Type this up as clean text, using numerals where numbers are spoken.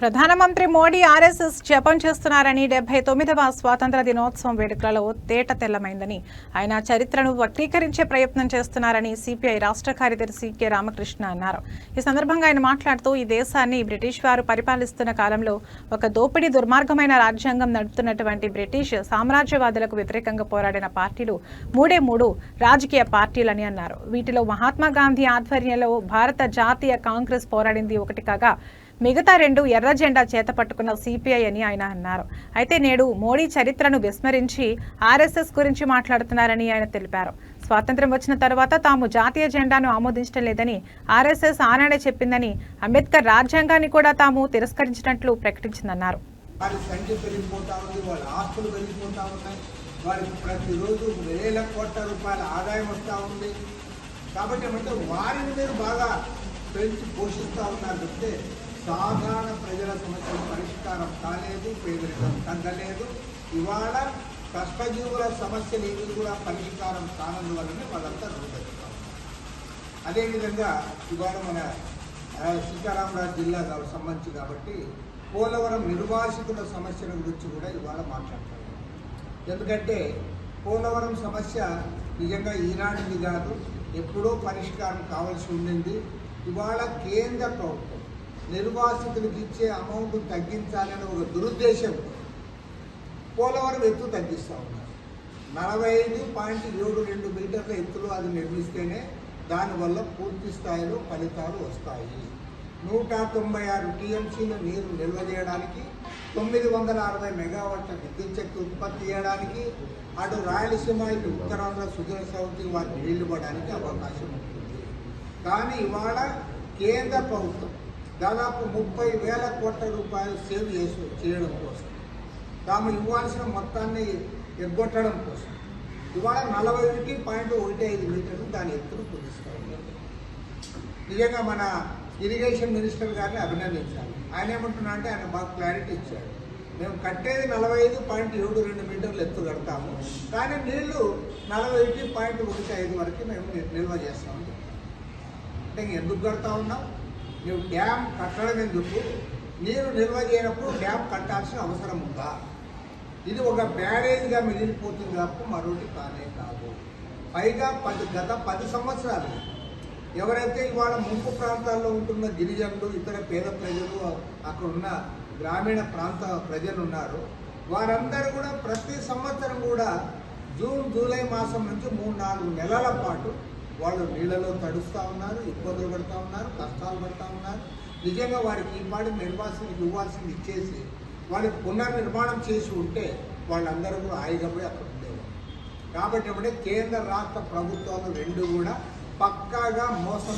ప్రధానమంత్రి మోడీ ఆర్ఎస్ఎస్ జపం చేస్తున్నారని 79వ స్వాతంత్ర దినోత్సవం వేడుకలలో తేట తెల్లమైందని ఆయన చరిత్రను వక్రీకరించే ప్రయత్నం చేస్తున్నారని సిపిఐ రాష్ట్ర కార్యదర్శి కె రామకృష్ణ అన్నారు. ఈ సందర్భంగా ఆయన మాట్లాడుతూ ఈ దేశాన్ని బ్రిటిష్ వారు పరిపాలిస్తున్న కాలంలో ఒక దోపిడీ దుర్మార్గమైన రాజ్యాంగం నడుపుతున్నటువంటి బ్రిటిష్ సామ్రాజ్యవాదులకు వ్యతిరేకంగా పోరాడిన పార్టీలు మూడు రాజకీయ పార్టీలని అన్నారు. వీటిలో మహాత్మా గాంధీ ఆధ్వర్యంలో భారత జాతీయ కాంగ్రెస్ పోరాడింది ఒకటి కాగా మిగతా రెండు ఎర్ర జెండా చేత పట్టుకున్న సిపిఐ అని ఆయన అన్నారు. అయితే నేడు మోడీ చరిత్రను విస్మరించి ఆర్ఎస్ఎస్ గురించి మాట్లాడుతున్నారని ఆయన తెలిపారు. స్వాతంత్ర్యం వచ్చిన తర్వాత తాము జాతీయ జెండాను ఆమోదించడం లేదని ఆర్ఎస్ఎస్ ఆనాడే చెప్పిందని, అంబేద్కర్ రాజ్యాంగాన్ని కూడా తాము తిరస్కరించినట్లు ప్రకటించిందన్నారు. ప్రతిరోజు వేల కోట్ల రూపాయల ఆదాయం వస్తూ ఉంది. కాబట్టి ఏమంటే వారిని మీరు బాగా పెంచి పోషిస్తూ ఉన్నారు చెప్తే సాధారణ ప్రజల సమస్యల పరిష్కారం కాలేదు, పేదరికం తగ్గలేదు. ఇవాళ కష్టజీవుల సమస్యలు ఏవి కూడా పరిష్కారం కానందువల్లనే వాళ్ళంతా రూపొందుతాం. అదేవిధంగా ఇవాళ మన సీతారామరాజు జిల్లా సంబంధించి కాబట్టి పోలవరం నిర్వాసితుల సమస్యల గురించి కూడా ఇవాళ మాట్లాడుతున్నాం. ఎందుకంటే పోలవరం సమస్య నిజంగా ఈనాటిది కాదు, ఎప్పుడో పరిష్కారం కావాల్సి ఉండింది. ఇవాళ కేంద్ర ప్రభుత్వం నిర్వాసితులకు ఇచ్చే అమౌంట్ తగ్గించాలనే ఒక దురుద్దేశం పోలవరం ఎత్తు తగ్గిస్తూ ఉన్నారు. 45.72 మీటర్ల ఎత్తులో అది నిర్మిస్తేనే దానివల్ల పూర్తి స్థాయిలో ఫలితాలు వస్తాయి. 196 టీఎంసీలు నీరు నిల్వ చేయడానికి, 960 మెగావాట్ల విద్యుత్ శక్తి ఉత్పత్తి చేయడానికి, అటు రాయలసీమ ఇటు ఉత్తరాంధ్ర సుదూర సౌతి వారికి నీళ్లు ఇవ్వడానికి అవకాశం ఉంటుంది. కానీ ఇవాళ కేంద్ర ప్రభుత్వం దాదాపు 30,000 కోట్ల రూపాయలు సేవ్ చేయడం కోసం, తాము ఇవ్వాల్సిన మొత్తాన్ని ఎగ్గొట్టడం కోసం ఇవాళ 41.15 మీటర్లు దాని ఎత్తును కుదిస్తారు. నిజంగా మన ఇరిగేషన్ మినిస్టర్ గారిని అభినందించాలి. ఆయన ఏమంటున్నా అంటే ఆయన బాగా క్లారిటీ ఇచ్చాడు. మేము కట్టేది 45.72 మీటర్లు ఎత్తు కడతాము, కానీ నీళ్లు 41.15 వరకు మేము నిల్వ చేస్తాము. అంటే ఎందుకు కడతా ఉన్నాం? నువ్వు డ్యామ్ కట్టడం ఎందుకు? నీరు నిల్వ చేయనప్పుడు డ్యామ్ కట్టాల్సిన అవసరం ఉందా? ఇది ఒక బ్యారేజ్గా మిగిలిపోతుంది తప్ప మరొకటి కానే కాదు. పైగా గత 10 సంవత్సరాలు ఎవరైతే ఇవాళ ముంపు ప్రాంతాల్లో ఉంటున్న గిరిజనులు, ఇతర పేద ప్రజలు, అక్కడున్న గ్రామీణ ప్రాంత ప్రజలు ఉన్నారు, వారందరూ కూడా ప్రతి సంవత్సరం కూడా జూన్ జూలై మాసం నుంచి 3-4 నెలల పాటు వాళ్ళు నీళ్ళలో తడుస్తూ ఉన్నారు, ఇబ్బందులు పడుతూ ఉన్నారు, కష్టాలు పడుతూ ఉన్నారు. నిజంగా వారికి ఈ పాటి నిర్వాసితులకు ఇవ్వాల్సింది ఇచ్చేసి వాళ్ళకి పునర్నిర్మాణం చేసి ఉంటే వాళ్ళందరూ కూడా హాయిగా పోయి అక్కడ ఉండేవారు. కాబట్టి కేంద్ర రాష్ట్ర ప్రభుత్వాలు రెండు కూడా పక్కాగా మోసం